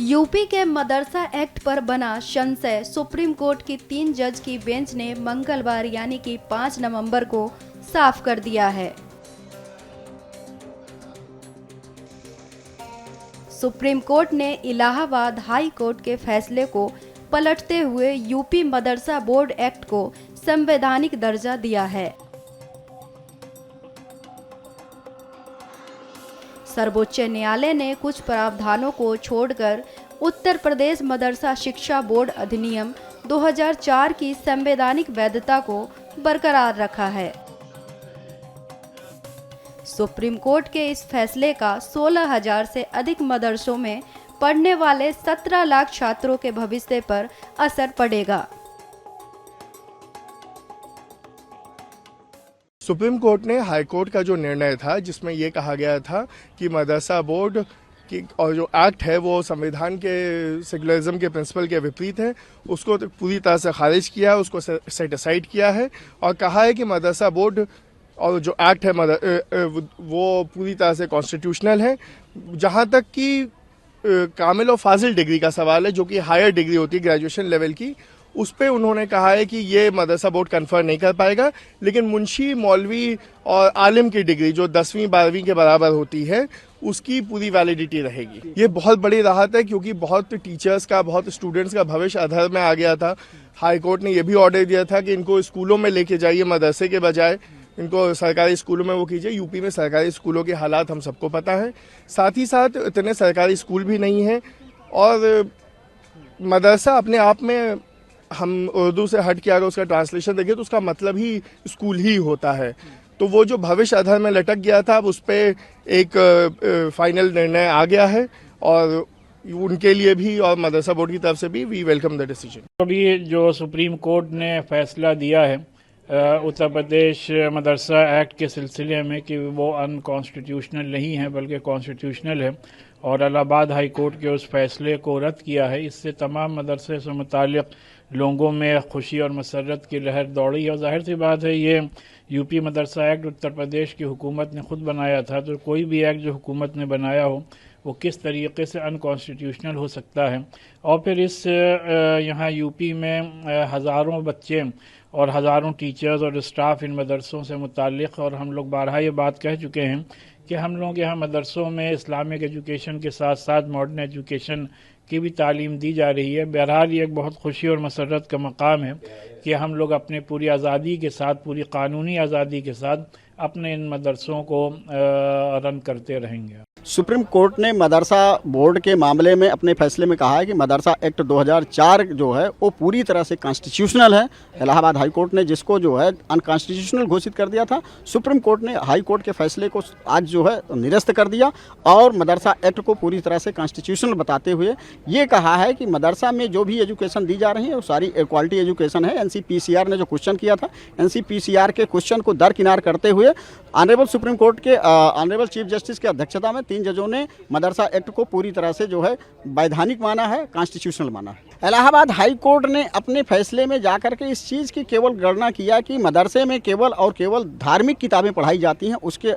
UP के मदरसा act पर बना संशय सुप्रीम कोर्ट की 3 जज की बेंच ने मंगलवार यानी कि 5 नवंबर को साफ कर दिया है। सुप्रीम कोर्ट ने इलाहाबाद हाई कोर्ट के फैसले को पलटते हुए यूपी मदरसा बोर्ड एक्ट को संवैधानिक दर्जा दिया है। सर्वोच्च न्यायालय ने कुछ प्रावधानों को छोड़कर उत्तर प्रदेश मदरसा शिक्षा बोर्ड अधिनियम 2004 की संवैधानिक वैधता को बरकरार रखा है। सुप्रीम कोर्ट के इस फैसले का 16,000 से अधिक मदरसों में पढ़ने वाले 17 लाख छात्रों के भविष्य पर असर पड़ेगा। सुप्रीम कोर्ट ने हाई कोर्ट का जो निर्णय था जिसमें ये कहा गया था कि मदरसा बोर्ड की और जो एक्ट है वो संविधान के सेकुलरिज्म के प्रिंसिपल के विपरीत है, उसको पूरी तरह से खारिज किया है, उसको सेट असाइड किया है और कहा है कि मदरसा बोर्ड और जो एक्ट है वो पूरी तरह से कॉन्स्टिट्यूशनल है। जहाँ तक कि कामिल और फाजिल डिग्री का सवाल है, जो कि हायर डिग्री होती है ग्रेजुएशन लेवल की, उस पर उन्होंने कहा है कि ये मदरसा बोर्ड कन्फर्म नहीं कर पाएगा, लेकिन मुंशी, मौलवी और आलिम की डिग्री जो 10वीं 12वीं के बराबर होती है उसकी पूरी वैलिडिटी रहेगी। ये बहुत बड़ी राहत है क्योंकि बहुत टीचर्स का, बहुत स्टूडेंट्स का भविष्य अधर में आ गया था। हाई कोर्ट ने यह भी ऑर्डर दिया था कि इनको स्कूलों में लेके जाइए, मदरसे के बजाय इनको सरकारी स्कूलों में वो कीजिए। यूपी में सरकारी स्कूलों के हालात हम सबको पता है, साथ ही साथ इतने सरकारी स्कूल भी नहीं हैं और मदरसा अपने आप में, हम उर्दू से हट के अगर उसका ट्रांसलेशन देखें तो उसका मतलब ही स्कूल ही होता है। तो वो जो भविष्य अधर में लटक गया था, अब उस पर एक फाइनल निर्णय आ गया है और उनके लिए भी और मदरसा बोर्ड की तरफ से भी वी वेलकम द डिसीजन। अभी जो सुप्रीम कोर्ट ने फैसला दिया है उत्तर प्रदेश मदरसा एक्ट के सिलसिले में कि वो अनकॉन्स्टिट्यूशनल नहीं है बल्कि कॉन्स्टिट्यूशनल है और इलाहाबाद हाई कोर्ट के उस फैसले को रद्द किया है, इससे तमाम मदरसे से मुताल्लिक़ लोगों में खुशी और मसरत की लहर दौड़ी है। और जाहिर सी बात है ये यूपी मदरसा एक्ट उत्तर प्रदेश की हुकूमत ने खुद बनाया था, तो कोई भी एक्ट जो हुकूमत ने बनाया हो वो किस तरीके से अनकॉन्स्टिट्यूशनल हो सकता है। और फिर इस यहाँ यूपी में हज़ारों बच्चे और हज़ारों टीचर्स और स्टाफ इन मदरसों से मुताल्लिक़, और हम लोग बारहा ये बात कह चुके हैं कि हम लोग यहाँ मदरसों में इस्लामिक एजुकेशन के साथ साथ मॉडर्न एजुकेशन की भी तालीम दी जा रही है। बहरहाल ये एक बहुत खुशी और मसरत का मकाम है कि हम लोग अपने पूरी आज़ादी के साथ, पूरी कानूनी आज़ादी के साथ अपने इन मदरसों को रन करते रहेंगे। सुप्रीम कोर्ट ने मदरसा बोर्ड के मामले में अपने फैसले में कहा है कि मदरसा एक्ट 2004 जो है वो पूरी तरह से कॉन्स्टिट्यूशनल है। इलाहाबाद हाई कोर्ट ने जिसको जो है अनकॉन्स्टिट्यूशनल घोषित कर दिया था, सुप्रीम कोर्ट ने हाई कोर्ट के फैसले को आज जो है निरस्त कर दिया और मदरसा एक्ट को पूरी तरह से कॉन्स्टिट्यूशनल बताते हुए ये कहा है कि मदरसा में जो भी एजुकेशन दी जा रही है वो सारी क्वालिटी एजुकेशन है। NCPCR ने जो क्वेश्चन किया था, NCPCR के क्वेश्चन को दरकिनार करते हुए ऑनरेबल सुप्रीम कोर्ट के ऑनरेबल चीफ जस्टिस की अध्यक्षता में 3 जजों ने मदरसा एक्ट को पूरी तरह से जो है वैधानिक माना है, कॉन्स्टिट्यूशनल माना है। इलाहाबाद हाई कोर्ट ने अपने फैसले में जाकर के इस चीज़ की केवल गणना किया कि मदरसे में केवल और केवल धार्मिक किताबें पढ़ाई जाती हैं,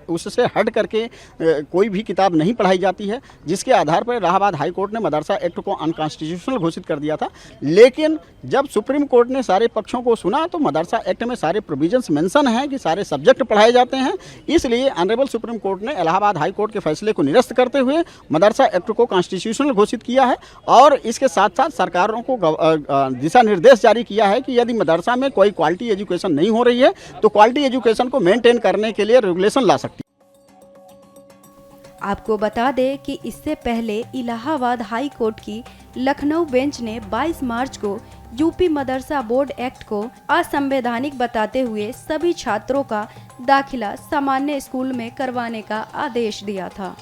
उससे हट करके कोई भी किताब नहीं पढ़ाई जाती है, जिसके आधार पर इलाहाबाद हाई कोर्ट ने मदरसा एक्ट को अनकॉन्स्टिट्यूशनल घोषित कर दिया था। लेकिन जब सुप्रीम कोर्ट ने सारे पक्षों को सुना तो मदरसा एक्ट में सारे प्रोविजंस मेंशन हैं कि सारे सब्जेक्ट पढ़ाए जाते हैं, इसलिए ऑनरेबल सुप्रीम कोर्ट ने इलाहाबाद हाई कोर्ट के फैसले को निरस्त करते हुए मदरसा एक्ट को कॉन्स्टिट्यूशनल घोषित किया है और इसके साथ साथ सरकारों को दिशा निर्देश जारी किया है कि यदि मदरसा में कोई क्वालिटी एजुकेशन नहीं हो रही है तो क्वालिटी एजुकेशन को मेंटेन करने के लिए रेगुलेशन ला सकती है। आपको बता दें कि इससे पहले इलाहाबाद हाई कोर्ट की लखनऊ बेंच ने 22 मार्च को यूपी मदरसा बोर्ड एक्ट को असंवैधानिक बताते हुए सभी छात्रों का दाखिला सामान्य स्कूल में करवाने का आदेश दिया था।